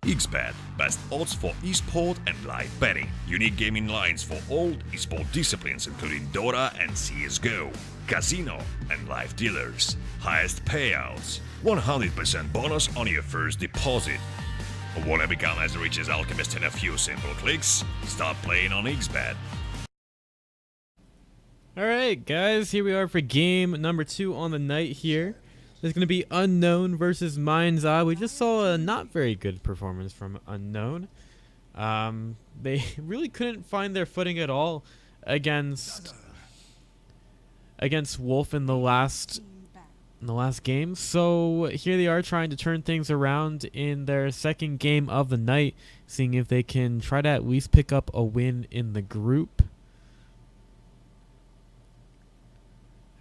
XBET, best odds for esport and live betting. Unique gaming lines for all esport disciplines including Dota and CSGO. Casino and live dealers. Highest payouts. 100% bonus on your first deposit. Want to become as rich as Alchemist in a few simple clicks? Start playing on XBET. Alright guys, here we are for game number 2 on the night here. There's going to be Unknown versus Mind's Eye. We just saw a not very good performance from Unknown. They really couldn't find their footing at all against Wolf in the last game. So here they are trying to turn things around in their second game of the night, seeing if they can try to at least pick up a win in the group.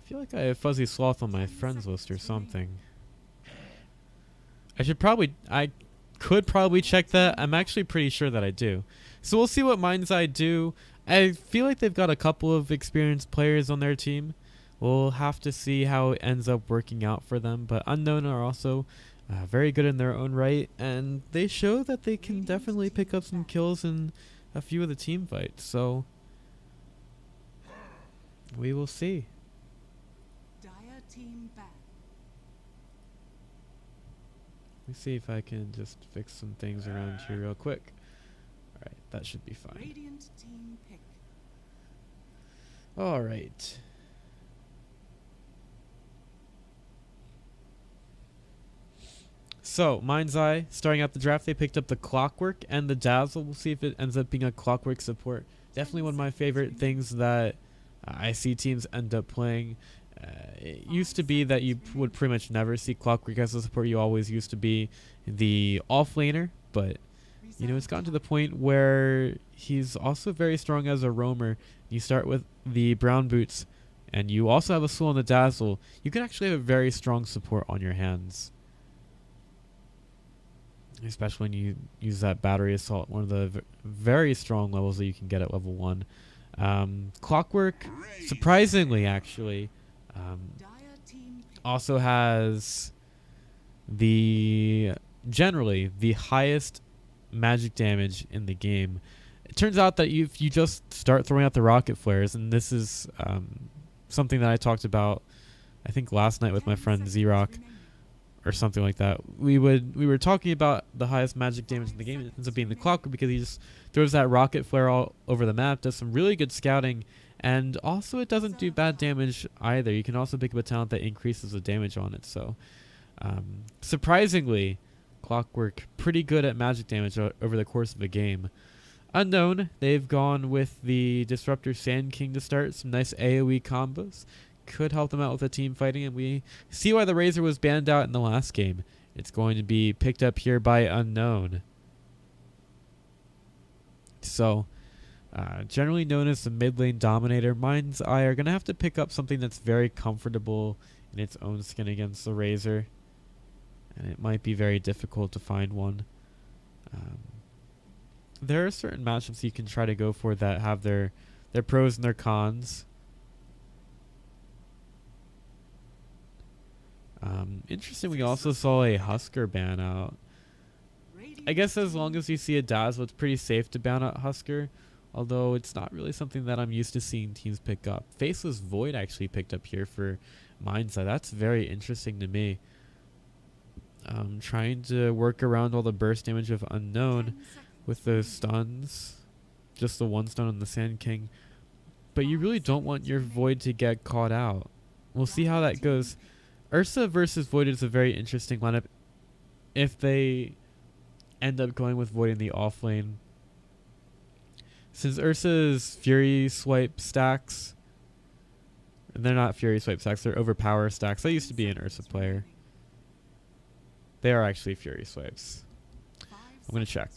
I feel like I have Fuzzy Sloth on my friends list or something. I could probably check that. I'm actually pretty sure that I do. So we'll see what Mind's Eye do. I feel like they've got a couple of experienced players on their team. We'll have to see how it ends up working out for them. But Unknown are also very good in their own right. And they show that they can definitely pick up some kills in a few of the team fights. So we will see. Let me see if I can just fix some things around here real quick. Alright, that should be fine. Alright. So, Mind's Eye, starting out the draft, they picked up the Clockwork and the Dazzle. We'll see if it ends up being a Clockwork support. Definitely one of my favorite things that I see teams end up playing. It used to be that you would pretty much never see Clockwork as a support. You always used to be the offlaner, but you know, it's gotten to the point where he's also very strong as a roamer. You start with the Brown Boots, and you also have a Soul on the Dazzle. You can actually have a very strong support on your hands, especially when you use that Battery Assault, one of the very strong levels that you can get at level 1. Clockwork, surprisingly actually, also has generally the highest magic damage in the game. It turns out that if you just start throwing out the rocket flares, and this is something that I talked about I think last night with my friend Z-Rock or something like that. We were talking about the highest magic damage in the game. It ends up being the Clockwork because he just throws that rocket flare all over the map, does some really good scouting, and also it doesn't do bad damage either. You can also pick up a talent that increases the damage on it. So surprisingly, Clockwork pretty good at magic damage over the course of a game. Unknown, they've gone with the Disruptor Sand King to start. Some nice AoE combos. Could help them out with the team fighting, and we see why the Razor was banned out in the last game. It's going to be picked up here by Unknown. So, generally known as the mid lane dominator, Mind's Eye are going to have to pick up something that's very comfortable in its own skin against the Razor. And it might be very difficult to find one. There are certain matchups you can try to go for that have their pros and their cons. Interesting, we also saw a Husker ban out. I guess as long as you see a Dazzle, it's pretty safe to ban out Husker. Although it's not really something that I'm used to seeing teams pick up. Faceless Void actually picked up here for Mind's Eye. That's very interesting to me. Trying to work around all the burst damage of Unknown with those stuns. Just the one stun on the Sand King. But you really don't want your Void to get caught out. We'll see how that goes. Ursa versus Void is a very interesting lineup if they end up going with Void in the off lane. Since Ursa's Fury Swipe stacks, and they're not Fury Swipe stacks, they're Overpower stacks. I used to be an Ursa player. They are actually Fury Swipes. I'm going to check.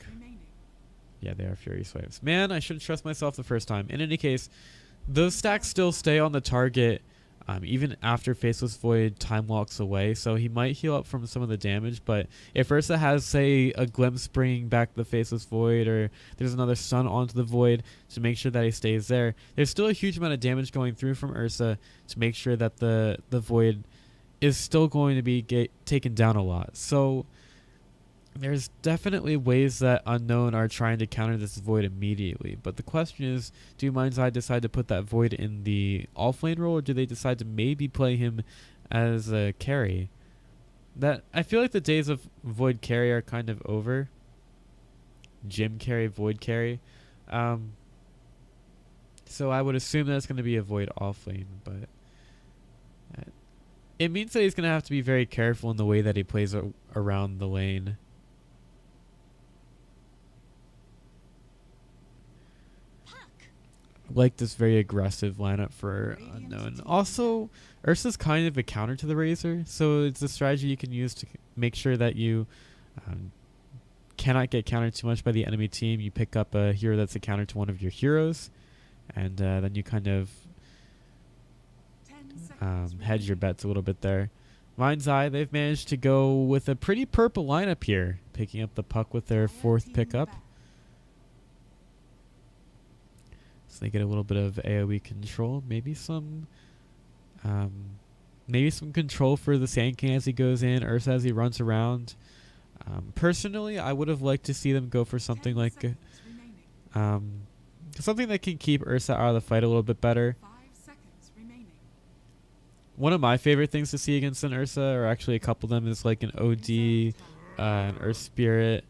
Yeah, they are Fury Swipes. Man, I should have trusted myself the first time. In any case, those stacks still stay on the target even after Faceless Void time walks away, so he might heal up from some of the damage. But if Ursa has, say, a Glimpse bringing back the Faceless Void, or there's another stun onto the Void to make sure that he stays there, there's still a huge amount of damage going through from Ursa to make sure that the Void is still going to be taken down a lot. So there's definitely ways that Unknown are trying to counter this Void immediately. But the question is, do Mind's Eye decide to put that Void in the offlane role, or do they decide to maybe play him as a carry? That I feel like the days of Void carry are kind of over. Gym carry, Void carry. So I would assume that it's going to be a Void offlane, but it means that he's going to have to be very careful in the way that he plays around the lane. Like this very aggressive lineup for Unknown. Also, Ursa's kind of a counter to the Razor, so it's a strategy you can use to make sure that you cannot get countered too much by the enemy team. You pick up a hero that's a counter to one of your heroes, and then you kind of hedge your bets a little bit there. Mind's Eye, they've managed to go with a pretty purple lineup here, picking up the puck with their 4th pickup. So they get a little bit of AoE control, maybe some control for the Sand King as he goes in, Ursa as he runs around. Personally, I would have liked to see them go for something like something that can keep Ursa out of the fight a little bit better. One of my favorite things to see against an Ursa, or actually a couple of them, is like an OD, an Earth Spirit.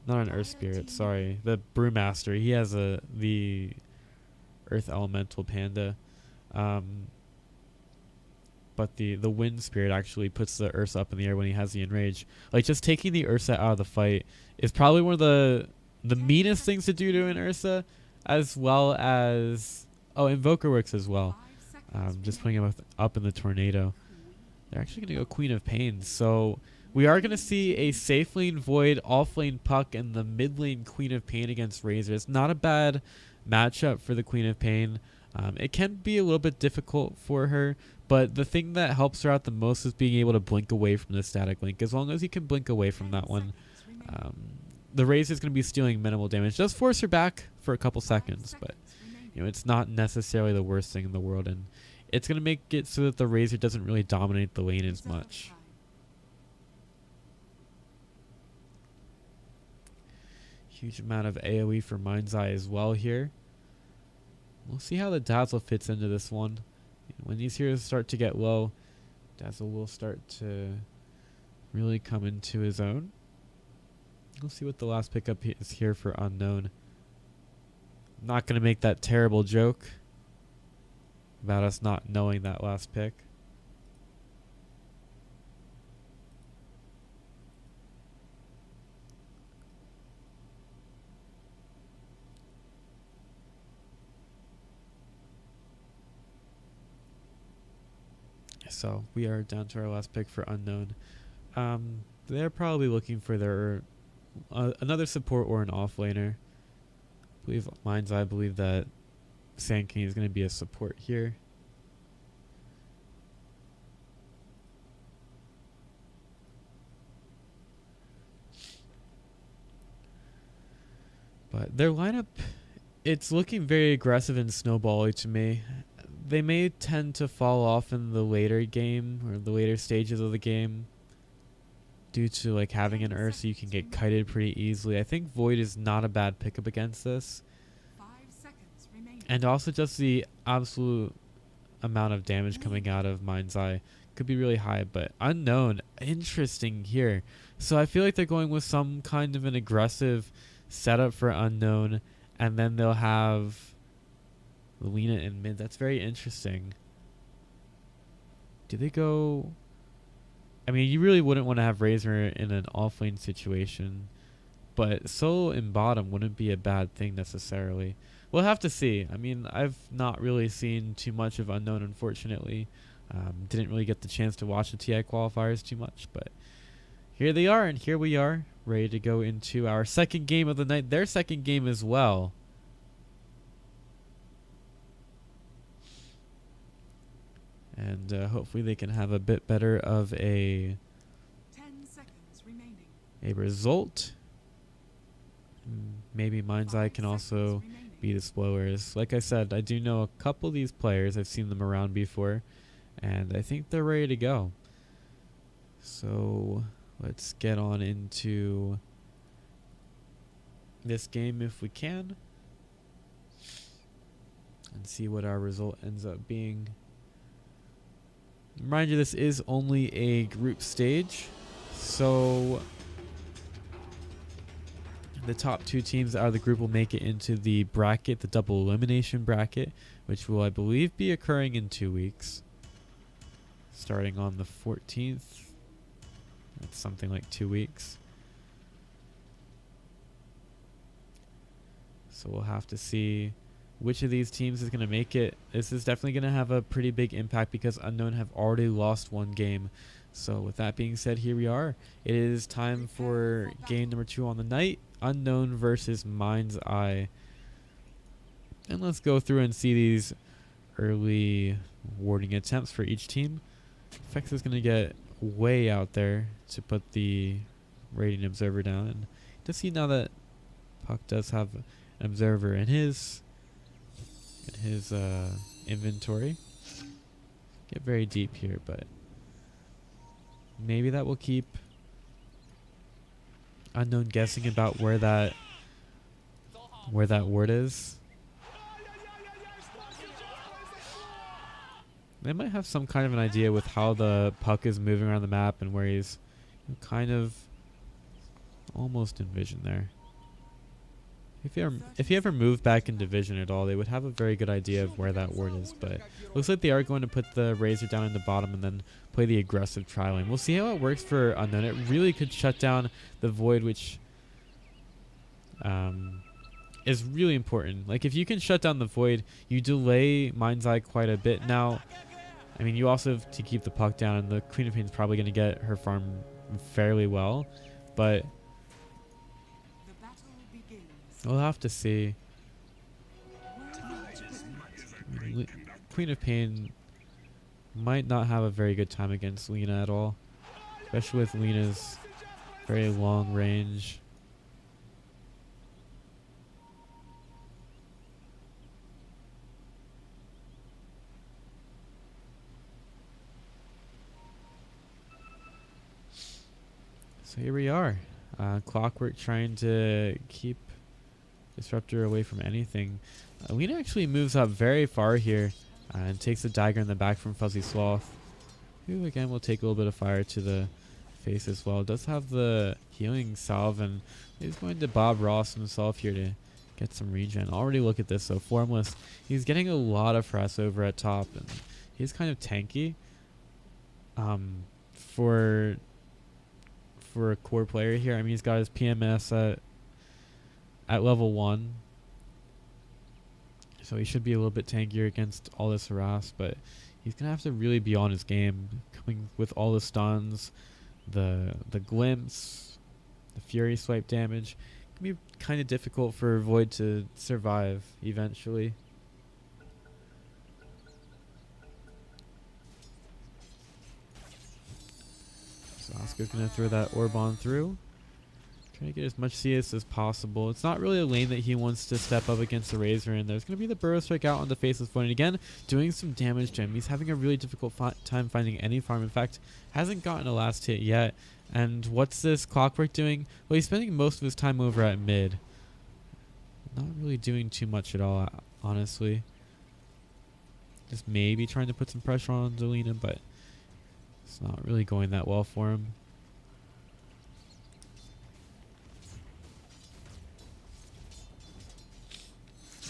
Not an Earth Spirit, sorry. The Brewmaster. He has the Earth Elemental Panda. But the Wind Spirit actually puts the Ursa up in the air when he has the Enrage. Like, just taking the Ursa out of the fight is probably one of the meanest things to do to an Ursa, as well as... Oh, Invoker works as well. Just putting him up in the Tornado. They're actually going to go Queen of Pain, so... We are going to see a safe lane Void, off lane Puck, and the mid lane Queen of Pain against Razor. It's not a bad matchup for the Queen of Pain. It can be a little bit difficult for her, but the thing that helps her out the most is being able to blink away from the static link. As long as you can blink away from that one, the Razor is going to be stealing minimal damage. Just force her back for a couple seconds, but it's not necessarily the worst thing in the world, and it's going to make it so that the Razor doesn't really dominate the lane as much. Huge amount of AoE for Mind's Eye as well here. We'll see how the Dazzle fits into this one. When these heroes start to get low, Dazzle will start to really come into his own. We'll see what the last pickup is here for Unknown. I'm not going to make that terrible joke about us not knowing that last pick. So we are down to our last pick for Unknown. They're probably looking for their another support or an offlaner. I believe that Sand King is going to be a support here. But their lineup, it's looking very aggressive and snowbally to me. They may tend to fall off in the later game or the later stages of the game due to like having an Ursa you can get kited pretty easily. I think Void is not a bad pickup against this. 5 seconds remaining. And also just the absolute amount of damage coming out of Mind's Eye could be really high, but Unknown, interesting here. So I feel like they're going with some kind of an aggressive setup for Unknown, and then they'll have Lena in mid. That's very interesting. Do they go... I mean, you really wouldn't want to have Razor in an offlane situation, but solo in bottom wouldn't be a bad thing necessarily. We'll have to see. I mean, I've not really seen too much of Unknown, unfortunately. Didn't really get the chance to watch the TI qualifiers too much, but here they are, and here we are, ready to go into our second game of the night. Their second game as well. And hopefully they can have a bit better of a 10 seconds remaining. result. Maybe Mind's Eye can also be the spoilers. Like I said, I do know a couple of these players. I've seen them around before, and I think they're ready to go. So let's get on into this game if we can and see what our result ends up being. Remind you, this is only a group stage, so the top 2 teams out of the group will make it into the bracket, the double elimination bracket, which will, I believe, be occurring in 2 weeks, starting on the 14th. That's something like 2 weeks. So we'll have to see which of these teams is going to make it. This is definitely going to have a pretty big impact because Unknown have already lost 1 game. So with that being said, here we are. It is time for game number 2 on the night. Unknown versus Mind's Eye. And let's go through and see these early warding attempts for each team. Fex is going to get way out there to put the rating observer down. And to see now that Puck does have an observer in his inventory. Get very deep here, but maybe that will keep Unknown guessing about where that ward is. They might have some kind of an idea with how the puck is moving around the map and where he's kind of almost in vision there. If he ever moved back in division at all, they would have a very good idea of where that ward is. But looks like they are going to put the Razor down in the bottom and then play the aggressive trialing. We'll see how it works for Unknown. It really could shut down the Void, which is really important. Like, if you can shut down the Void, you delay Mind's Eye quite a bit. Now, I mean, you also have to keep the puck down, and the Queen of Pain is probably going to get her farm fairly well. But we'll have to see. Queen of Pain might not have a very good time against Lena at all, especially with Lena's very long range. So here we are. Clockwork trying to keep Disruptor away from anything. Lena actually moves up very far here and takes a dagger in the back from Fuzzy Sloth, who again will take a little bit of fire to the face as well. Does have the healing salve, and he's going to Bob Ross himself here to get some regen. Already look at this, so Formless. He's getting a lot of press over at top, and he's kind of tanky for a core player here. I mean, he's got his PMS at level 1, so he should be a little bit tankier against all this harass, but he's gonna have to really be on his game, coming with all the stuns, the glimpse, the fury swipe damage. It can be kind of difficult for Void to survive eventually. So Oscar's gonna throw that orb on through. Trying to get as much CS as possible. It's not really a lane that he wants to step up against the Razor, and there's going to be the Burrow Strike out on the Faceless Void. And again, doing some damage to him. He's having a really difficult time finding any farm. In fact, hasn't gotten a last hit yet. And what's this Clockwork doing? Well, he's spending most of his time over at mid. Not really doing too much at all, honestly. Just maybe trying to put some pressure on Zelina, but it's not really going that well for him.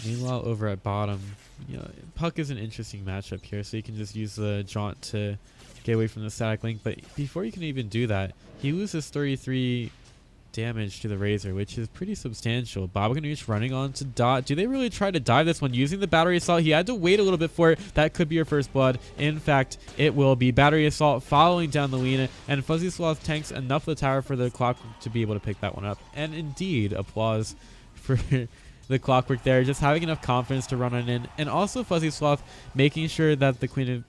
Meanwhile, over at bottom, you know, Puck is an interesting matchup here, so you can just use the Jaunt to get away from the static link. But before you can even do that, he loses 33 damage to the Razor, which is pretty substantial. Bob Ganoush running on to Dot. Do they really try to dive this one using the Battery Assault? He had to wait a little bit for it. That could be your first blood. In fact, it will be. Battery Assault following down the Lena, and Fuzzy Sloth tanks enough of the tower for the Clockwork to be able to pick that one up. And indeed, applause for the Clockwork there, just having enough confidence to run on in, and also Fuzzy Sloth making sure that the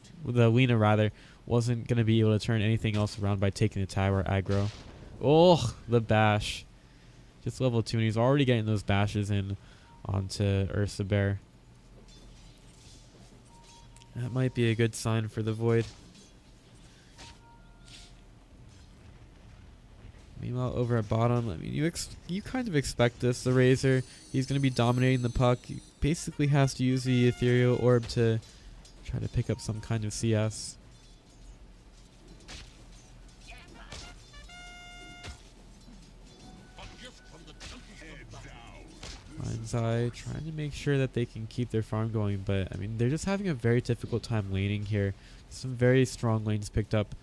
Lena rather wasn't going to be able to turn anything else around by taking the tower aggro. Oh, the bash. Just level 2, and he's already getting those bashes in onto Ursa Bear. That might be a good sign for the Void. Meanwhile, over at bottom, I mean, you kind of expect this. The Razor, he's going to be dominating the puck. He basically has to use the Ethereal Orb to try to pick up some kind of CS. Mind's Eye trying to make sure that they can keep their farm going, but I mean, they're just having a very difficult time laning here. Some very strong lanes picked up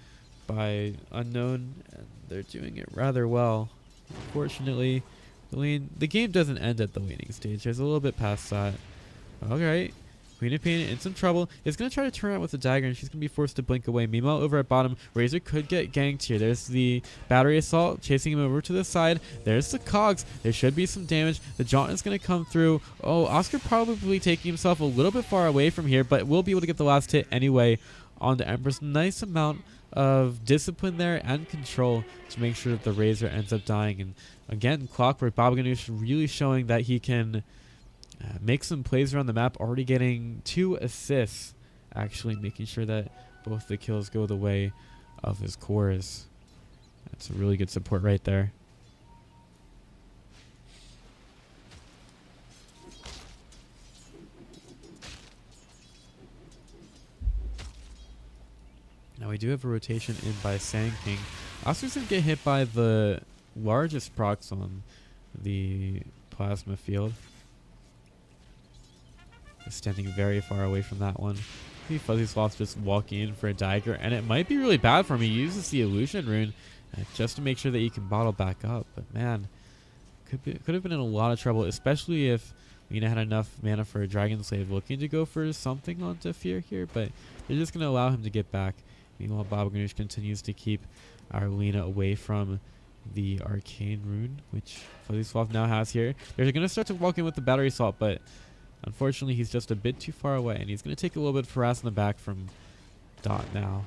by Unknown, and they're doing it rather well. Unfortunately, the game doesn't end at the laning stage. There's a little bit past that. Alright, Queen of Pain in some trouble. Is going to try to turn out with the dagger, and she's going to be forced to blink away. Meanwhile, over at bottom, Razor could get ganked here. There's the battery assault chasing him over to the side. There's the cogs. There should be some damage. The jaunt is going to come through. Oh, Oscar probably taking himself a little bit far away from here, but will be able to get the last hit anyway on the Empress. Nice amount of discipline there and control to make sure that the Razor ends up dying. And again, Clockwork, Baba Ganoush really showing that he can make some plays around the map, already getting 2 assists, actually making sure that both the kills go the way of his cores. That's a really good support right there. Now we do have a rotation in by Sand King. Oscar's going to get hit by the largest procs on the plasma field. Standing very far away from that one. See Fuzzy Sloth just walking in for a dagger, and it might be really bad for him. He uses the illusion rune just to make sure that he can bottle back up. But man, could have been in a lot of trouble, especially if Lina had enough mana for a Dragon Slave. Looking to go for something onto Fear here, but they're just going to allow him to get back. Meanwhile, Baba Ganoush continues to keep our Lina away from the Arcane Rune, which Fuzzy Sloth now has here. They're going to start to walk in with the Battery Assault, but unfortunately, he's just a bit too far away, and he's going to take a little bit of harass in the back from Dot now.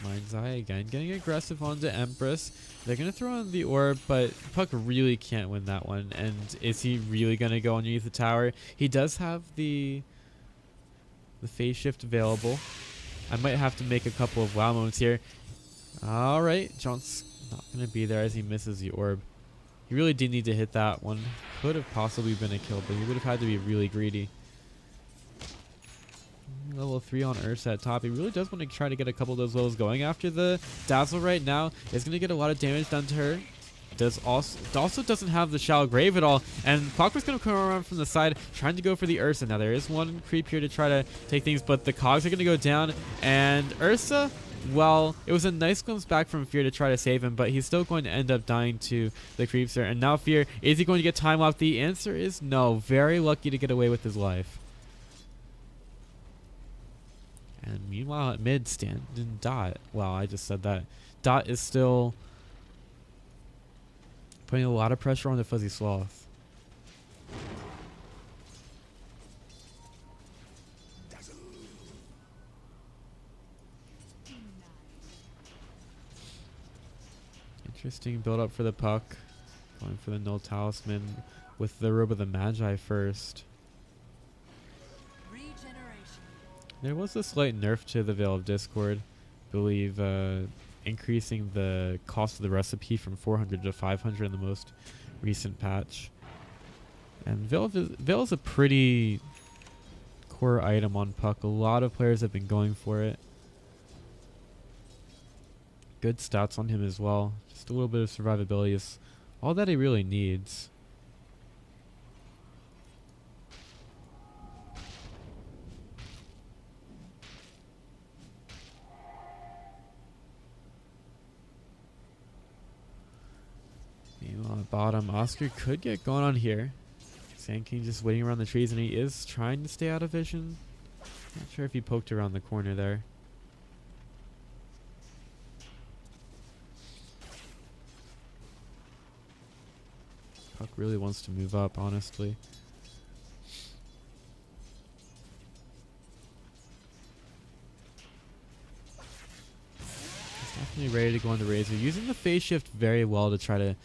Mind's Eye again getting aggressive onto Empress. They're going to throw on the orb, but Puck really can't win that one. And is he really going to go underneath the tower? He does have the phase shift available. I might have to make a couple of wow moments here. Alright, John's not going to be there as he misses the orb. He really did need to hit that one. Could have possibly been a kill, but he would have had to be really greedy. Level 3 on Ursa at top. He really does want to try to get a couple of those levels going after the Dazzle right now. Is going to get a lot of damage done to her. Also doesn't have the Shallow Grave at all. And Clockwork's going to come around from the side trying to go for the Ursa. Now there is one creep here to try to take things, but the cogs are going to go down. And Ursa, well, it was a nice glimpse back from Fear to try to save him, but he's still going to end up dying to the creeps there. And now Fear, is he going to get time locked? The answer is no. Very lucky to get away with his life. And meanwhile at mid, Stan and Dot. Well, I just said that. Dot is still putting a lot of pressure on the Fuzzy Sloth. Interesting build up for the Puck. Going for the Null Talisman with the Robe of the Magi first. There was a slight nerf to the Veil of Discord. I believe increasing the cost of the recipe from 400 to 500 in the most recent patch. And Veil is a pretty core item on Puck. A lot of players have been going for it. Good stats on him as well. Just a little bit of survivability is all that he really needs. On the bottom, Oscar could get going on here. Sand King just waiting around the trees, and he is trying to stay out of vision. Not sure if he poked around the corner there. Puck really wants to move up, honestly. He's definitely ready to go on the Razor, using the phase shift very well to try to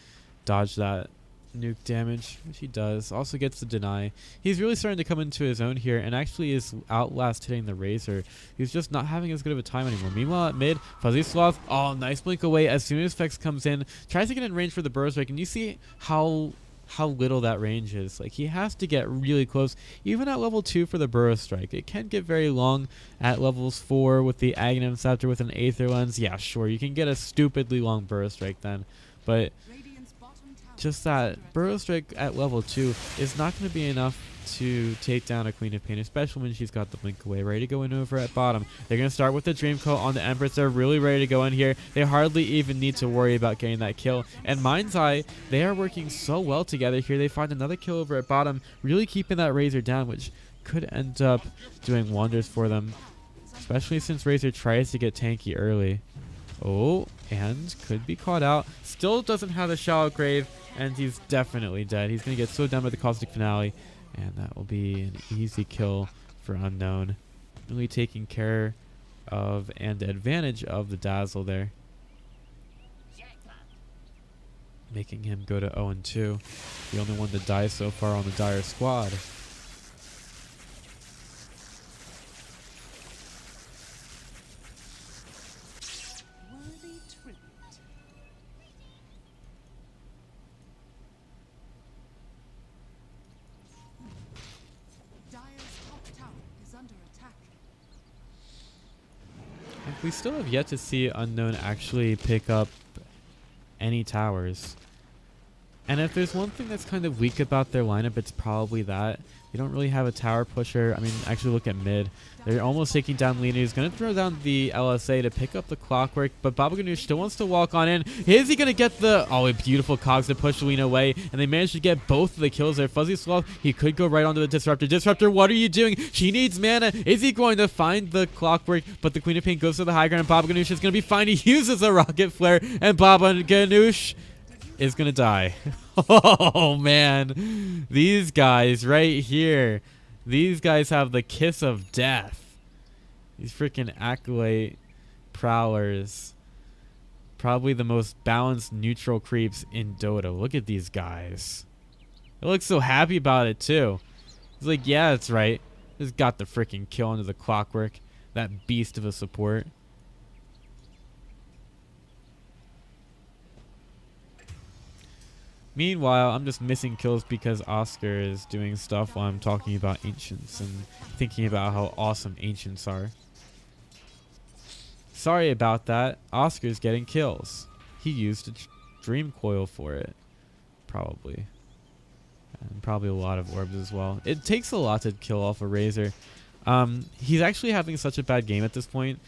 dodge that nuke damage, which he does. Also gets the deny. He's really starting to come into his own here and actually is outlast hitting the Razor. He's just not having as good of a time anymore. Meanwhile, at mid, Fuzzy Sloth, oh, nice blink away. As soon as Vex comes in, tries to get in range for the burrow strike, and you see how little that range is. Like, he has to get really close, even at level 2 for the burrow strike. It can get very long at levels 4 with the Aghanim Scepter with an Aether Lens. Yeah, sure, you can get a stupidly long burrow strike then, but just that burrow strike at level 2 is not going to be enough to take down a Queen of Pain, especially when she's got the blink away. Ready to go in over at bottom. They're going to start with the Dream Coat on the Empress. They're really ready to go in here. They hardly even need to worry about getting that kill. And Mind's Eye, they are working so well together here. They find another kill over at bottom, really keeping that Razor down, which could end up doing wonders for them, especially since Razor tries to get tanky early. Oh, and could be caught out. Still doesn't have a Shallow Grave, and he's definitely dead. He's going to get so done with the Caustic Finale. And that will be an easy kill for Unknown. Really taking care of and advantage of the Dazzle there. Making him go to 0-2. The only one to die so far on the Dire squad. Worthy tribute. Dire's top tower is under attack. We still have yet to see Unknown actually pick up any towers. And if there's one thing that's kind of weak about their lineup, it's probably that. They don't really have a tower pusher. I mean, actually look at mid. They're almost taking down Lina. He's going to throw down the LSA to pick up the Clockwork, but Baba Ganoush still wants to walk on in. Is he going to get the... Oh, a beautiful Cogs to push Lina away, and they managed to get both of the kills there. Fuzzy Sloth, he could go right onto the Disruptor. Disruptor, what are you doing? She needs mana. Is he going to find the Clockwork? But the Queen of Pain goes to the high ground, and Baba Ganoush is going to be fine. He uses a Rocket Flare, and Baba Ganoush is going to die. Oh, man. These guys right here. These guys have the kiss of death. These freaking Acolyte Prowlers. Probably the most balanced neutral creeps in Dota. Look at these guys. They look so happy about it, too. It's like, yeah, that's right. Just got the freaking kill into the Clockwork. That beast of a support. Meanwhile, I'm just missing kills because Oscar is doing stuff while I'm talking about Ancients and thinking about how awesome Ancients are. Sorry about that. Oscar's getting kills. He used a Dream Coil for it. Probably. And probably a lot of orbs as well. It takes a lot to kill off a Razor. He's actually having such a bad game at this point.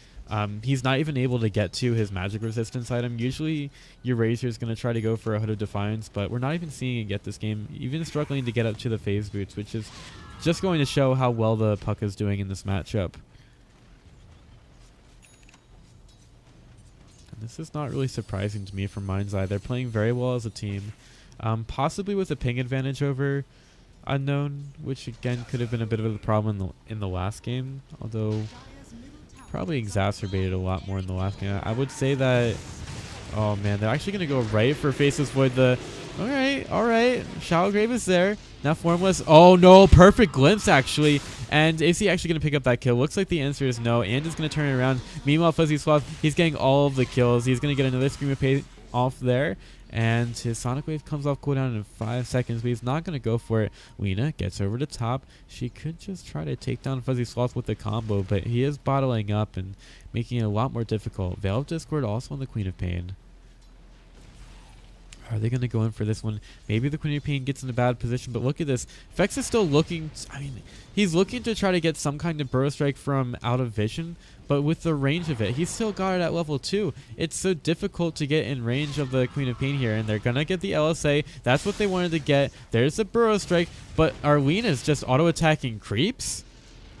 He's not even able to get to his magic resistance item. Usually your Razor is going to try to go for a Hood of Defiance, but we're not even seeing it get this game. Even struggling to get up to the phase boots, which is just going to show how well the Puck is doing in this matchup. And this is not really surprising to me from Mind's Eye. They're playing very well as a team. Possibly with a ping advantage over Unknown, which again could have been a bit of a problem in the last game, although probably exacerbated a lot more in the last game. I would say that, oh man, they're actually going to go right for Faceless Void. All right. Shallow Grave is there. Now Formless. Oh no, perfect glimpse actually. And is he actually going to pick up that kill? Looks like the answer is no, and is going to turn it around. Meanwhile, Fuzzy Sloth, he's getting all of the kills. He's going to get another Scream of Pain off there. And his Sonic Wave comes off cooldown in 5 seconds, but he's not going to go for it. Lina gets over the top. She could just try to take down Fuzzy Sloth with the combo, but he is bottling up and making it a lot more difficult. Veil of Discord also on the Queen of Pain. Are they going to go in for this one? Maybe the Queen of Pain gets in a bad position, but look at this. Vex is still looking... I mean, he's looking to try to get some kind of Burrow Strike from out of vision, but with the range of it, he's still got it at level 2. It's so difficult to get in range of the Queen of Pain here, and they're going to get the LSA. That's what they wanted to get. There's the Burrow Strike, but Arlene is just auto-attacking creeps?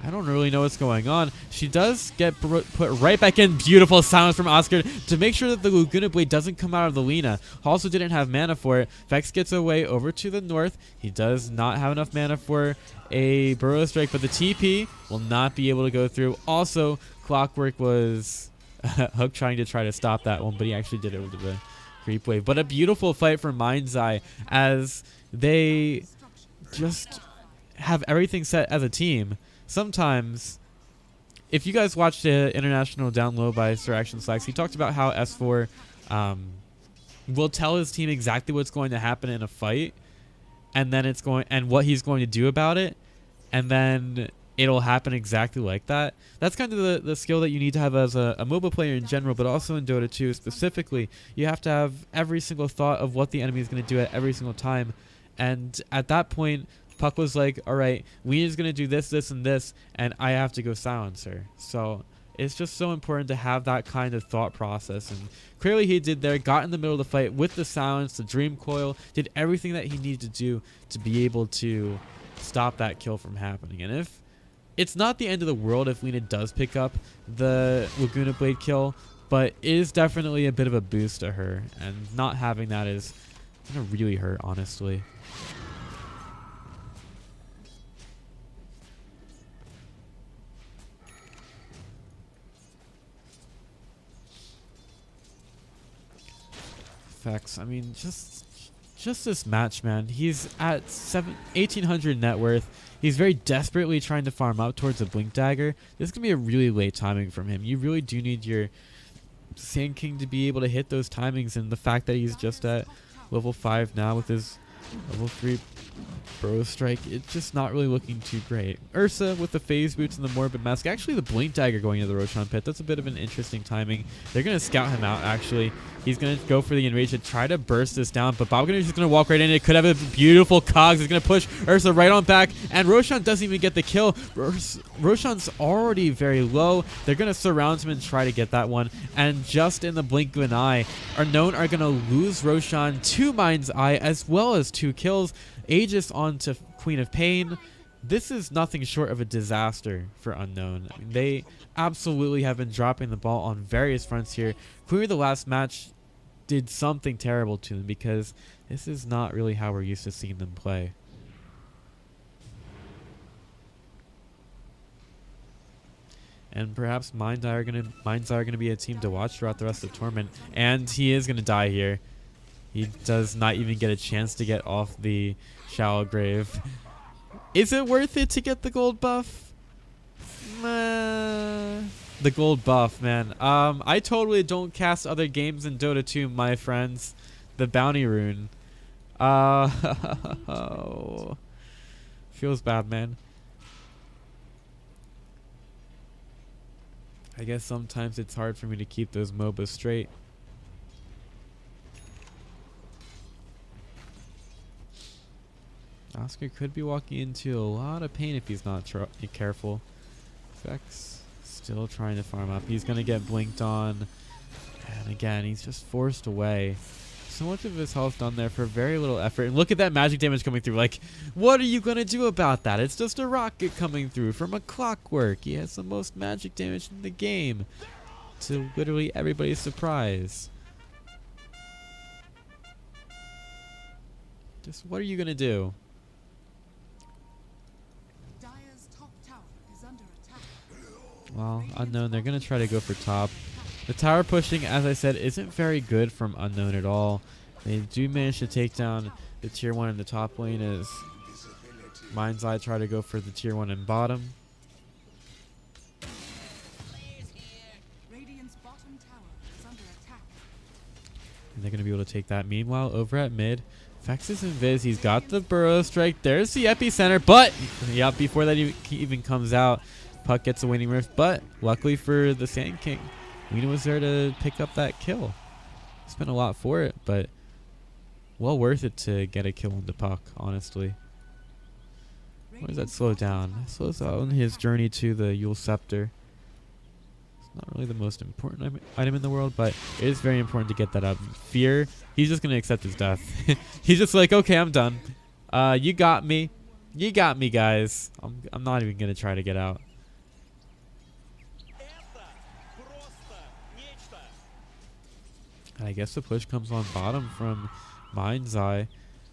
I don't really know what's going on. She does get put right back in. Beautiful silence from Oscar to make sure that the Laguna Blade doesn't come out of the Lina. Also didn't have mana for it. Vex gets away over to the north. He does not have enough mana for a Burrow Strike, but the TP will not be able to go through. Also, Clockwork was Hook trying to stop that one, but he actually did it with the creep wave. But a beautiful fight for Mind's Eye as they just have everything set as a team. Sometimes, if you guys watched the International Down Low by Sir Action Slacks, he talked about how S4 will tell his team exactly what's going to happen in a fight, and then what he's going to do about it, and then it'll happen exactly like that. That's kind of the skill that you need to have as a MOBA player in general, but also in Dota 2 specifically. You have to have every single thought of what the enemy is going to do at every single time. And at that point, Puck was like, all right, Weena's going to do this, this, and this, and I have to go silencer. So it's just so important to have that kind of thought process. And clearly he did there, got in the middle of the fight with the silence, the dream coil, did everything that he needed to do to be able to stop that kill from happening. And if it's not the end of the world if Lena does pick up the Laguna Blade kill, but it is definitely a bit of a boost to her, and not having that is going to really hurt, honestly. Effects, I mean, just this match, man. He's at 1,800 net worth. He's very desperately trying to farm up towards a Blink Dagger. This is going to be a really late timing from him. You really do need your Sand King to be able to hit those timings, and the fact that he's just at level 5 now with his level 3 Burrow Strike, it's just not really looking too great. Ursa with the Phase Boots and the Morbid Mask. Actually, the Blink Dagger going into the Roshan Pit. That's a bit of an interesting timing. They're going to scout him out, actually. He's going to go for the Enrage to try to burst this down, but Bobganer is just going to walk right in. It could have a beautiful Cogs. He's going to push Ursa right on back, and Roshan doesn't even get the kill. Roshan's already very low. They're going to surround him and try to get that one, and just in the blink of an eye, Unknown are going to lose Roshan to Mind's Eye as well as 2 kills. Aegis on to Queen of Pain. This is nothing short of a disaster for Unknown. I mean, they absolutely have been dropping the ball on various fronts here. Clearly the last match did something terrible to them, because this is not really how we're used to seeing them play. And perhaps Mind's Eye are gonna be a team to watch throughout the rest of the tournament. And he is gonna die here. He does not even get a chance to get off the Shallow Grave. Is it worth it to get the gold buff? The gold buff, man. I totally don't cast other games in Dota 2, my friends. The bounty rune. Feels bad, man. I guess sometimes it's hard for me to keep those MOBAs straight. Oscar could be walking into a lot of pain if he's not careful. Vex still trying to farm up. He's going to get blinked on. And again, he's just forced away. So much of his health done there for very little effort. And look at that magic damage coming through. Like, what are you going to do about that? It's just a rocket coming through from a clockwork. He has the most magic damage in the game, to literally everybody's surprise. Just what are you going to do? Well, Unknown, they're going to try to go for top. The tower pushing, as I said, isn't very good from Unknown at all. They do manage to take down the tier 1 in the top lane as Mind's Eye try to go for the tier 1 in bottom. And they're going to be able to take that. Meanwhile, over at mid, Vex is invis. He's got the Burrow Strike. There's the epicenter, but yeah, before that even comes out, Puck gets a winning rift, but luckily for the Sand King, Weena was there to pick up that kill. Spent a lot for it, but well worth it to get a kill into Puck, honestly. Why does that slow down? That slows down his journey to the Yule Scepter. It's not really the most important item in the world, but it is very important to get that up. Fear, he's just going to accept his death. He's just like, okay, I'm done. You got me. You got me, guys. I'm not even going to try to get out. I guess the push comes on bottom from Mind's Eye.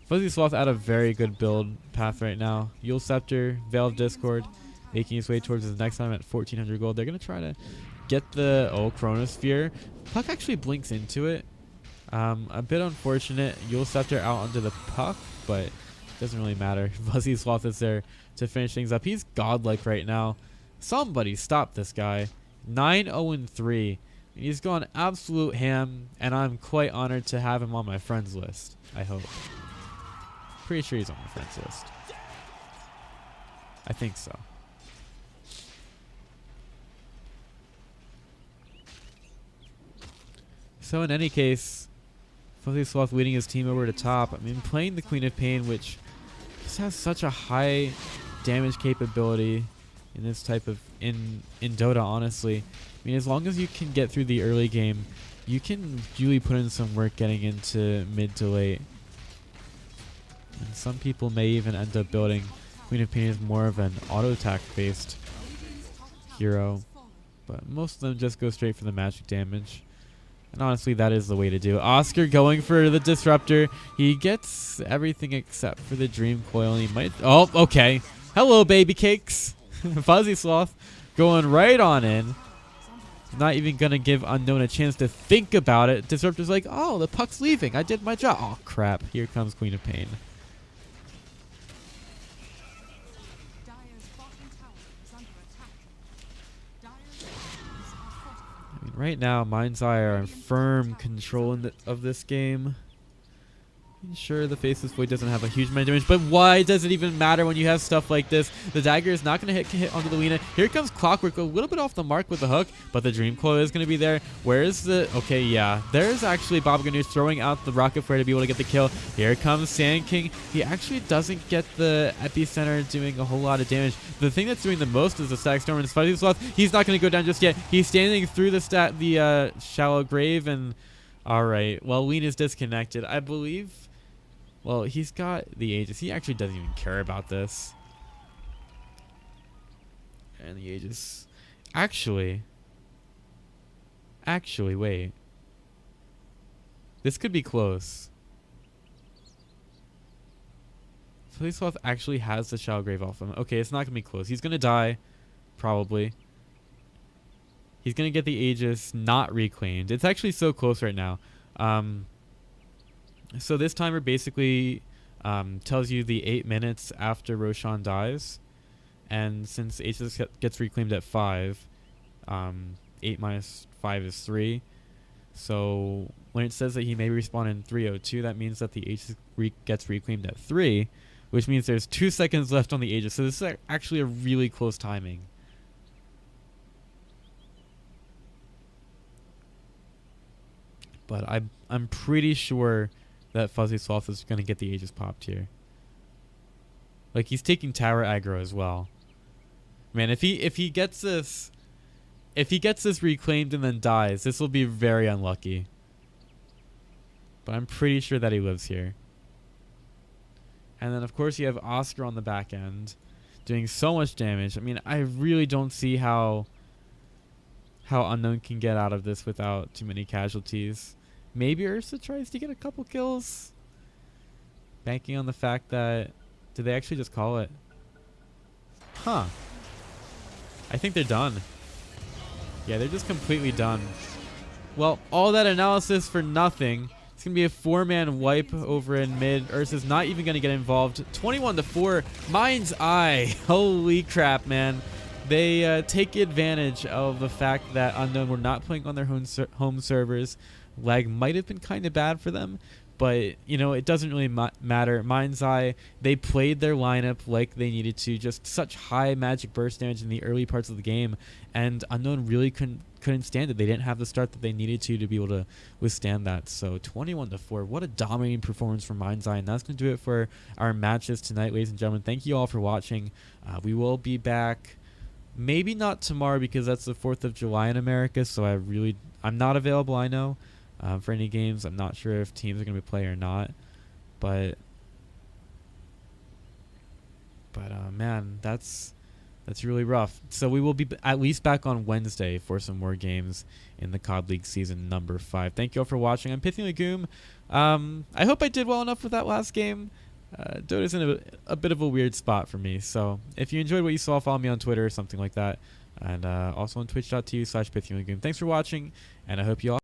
Fuzzy Sloth at a very good build path right now. Yule Scepter, Veil of Discord, making his way towards his next time at 1,400 gold. They're going to try to get the Chronosphere. Puck actually blinks into it. A bit unfortunate. Yule Scepter out onto the puck, but it doesn't really matter. Fuzzy Sloth is there to finish things up. He's godlike right now. Somebody stop this guy. 9-0-3. He's gone absolute ham, and I'm quite honored to have him on my friends list. I hope. Pretty sure he's on my friends list. I think so. So in any case, Fuzzy Sloth leading his team over to top. I mean, playing the Queen of Pain, which just has such a high damage capability in this type of in Dota, honestly. I mean, as long as you can get through the early game, you can really put in some work getting into mid to late. And some people may even end up building Queen of Pain as more of an auto attack based hero, but most of them just go straight for the magic damage. And honestly, that is the way to do it. Oscar going for the Disruptor. He gets everything except for the Dream Coil. And he might... Oh, okay. Hello, baby cakes. Fuzzy Sloth going right on in. Not even going to give Unknown a chance to think about it. Disruptor's like, oh, the puck's leaving. I did my job. Oh, crap. Here comes Queen of Pain. I mean, right now, Mind's Eye are in firm control of this game. Sure, the Faceless Void doesn't have a huge amount of damage, but why does it even matter when you have stuff like this? The dagger is not going to hit onto the Lina. Here comes Clockwork, a little bit off the mark with the hook, but the Dream Coil is going to be there. Where is the... Okay, yeah. There's actually Bob Ganu throwing out the Rocket Flare to be able to get the kill. Here comes Sand King. He actually doesn't get the Epicenter doing a whole lot of damage. The thing that's doing the most is the Static Storm and Fuzzy Sloth. He's not going to go down just yet. He's standing through the Shallow Grave, and... Alright, well, Lina's disconnected. I believe... Well, he's got the Aegis. He actually doesn't even care about this. And the Aegis... Actually, wait. This could be close. Fuzzy Sloth actually has the Shallow Grave off him. Okay, it's not going to be close. He's going to die, probably. He's going to get the Aegis not reclaimed. It's actually so close right now. So this timer basically tells you the 8 minutes after Roshan dies. And since Aegis gets reclaimed at 5, 8 minus 5 is 3. So when it says that he may respawn in 3:02, that means that the Aegis gets reclaimed at 3, which means there's 2 seconds left on the Aegis. So this is actually a really close timing. But I'm pretty sure that Fuzzy Sloth is going to get the Aegis popped here. Like, he's taking tower aggro as well. Man, if he gets this reclaimed and then dies, this will be very unlucky. But I'm pretty sure that he lives here. And then of course you have Oscar on the back end doing so much damage. I mean, I really don't see how Unknown can get out of this without too many casualties. Maybe Ursa tries to get a couple kills. Banking on the fact that... Did they actually just call it? Huh. I think they're done. Yeah, they're just completely done. Well, all that analysis for nothing. It's going to be a 4-man wipe over in mid. Ursa's not even going to get involved. 21-4. Mind's Eye. Holy crap, man. They take advantage of the fact that Unknown were not playing on their home servers. Lag might have been kind of bad for them, but you know, it doesn't really matter. Mind's Eye, they played their lineup like they needed to, just such high magic burst damage in the early parts of the game, and Unknown really couldn't stand it. They didn't have the start that they needed to be able to withstand that. So 21-4, what a dominating performance from Mind's Eye, and that's going to do it for our matches tonight, ladies and gentlemen. Thank you all for watching. We will be back, maybe not tomorrow because that's the 4th of July in America, so I'm not available, I know. For any games. I'm not sure if teams are going to play or not, but man, that's really rough. So we will be at least back on Wednesday for some more games in the COD League season number 5. Thank you all for watching. I'm Pythiamlegume. I hope I did well enough with that last game. Dota's in a bit of a weird spot for me, so if you enjoyed what you saw, follow me on Twitter or something like that, and also on twitch.tv/Pythiamlegume. Thanks for watching, and I hope you all